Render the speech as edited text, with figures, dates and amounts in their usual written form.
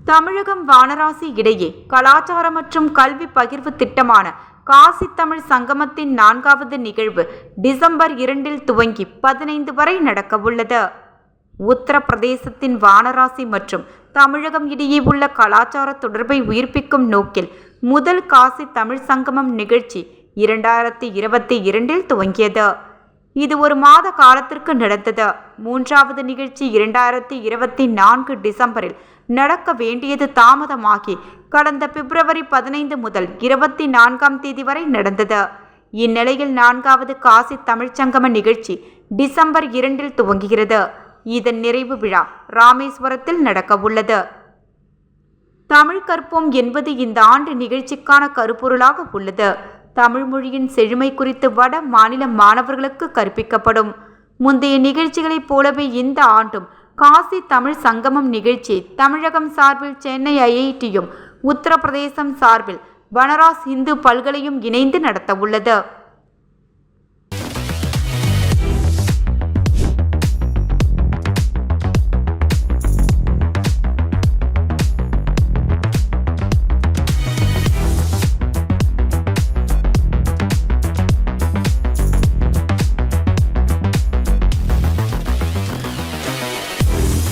தமிழகம் வாரணாசி இடையே கலாச்சார மற்றும் கல்வி பகிர்வு திட்டமான காசி தமிழ் சங்கமத்தின் 4வது நிகழ்வு டிசம்பர் 2 துவங்கி 15 வரை நடக்கவுள்ளது. உத்தரப்பிரதேசத்தின் வாரணாசி மற்றும் தமிழகம் இடையே உள்ள கலாச்சார தொடர்பை உயிர்ப்பிக்கும் நோக்கில் முதல் காசி தமிழ் சங்கமம் நிகழ்ச்சி 2022 துவங்கியது. இது ஒரு மாத காலத்திற்கு நடந்தது. 3வது நிகழ்ச்சி 2024 டிசம்பரில் நடக்க வேண்டியது தாமதமாகி கடந்த பிப்ரவரி 15 முதல் 24ஆம் தேதி வரை நடந்தது. இந்நிலையில் 4வது காசி தமிழ்ச்சங்கம நிகழ்ச்சி டிசம்பர் 2 துவங்குகிறது. இதன் நிறைவு விழா ராமேஸ்வரத்தில் நடக்கவுள்ளது. தமிழ் கற்போம் என்பது இந்த ஆண்டு நிகழ்ச்சிக்கான கருப்பொருளாக உள்ளது. தமிழ் மொழியின் செழுமை குறித்து வட மாநில மாணவர்களுக்கு கற்பிக்கப்படும். முந்தைய நிகழ்ச்சிகளைப் போலவே இந்த ஆண்டும் காசி தமிழ் சங்கமம் நிகழ்ச்சி தமிழகம் சார்பில் சென்னை ஐஐடியும் உத்தரப்பிரதேசம் சார்பில் பனாரஸ் இந்து பல்கலையும் இணைந்து நடத்தவுள்ளது.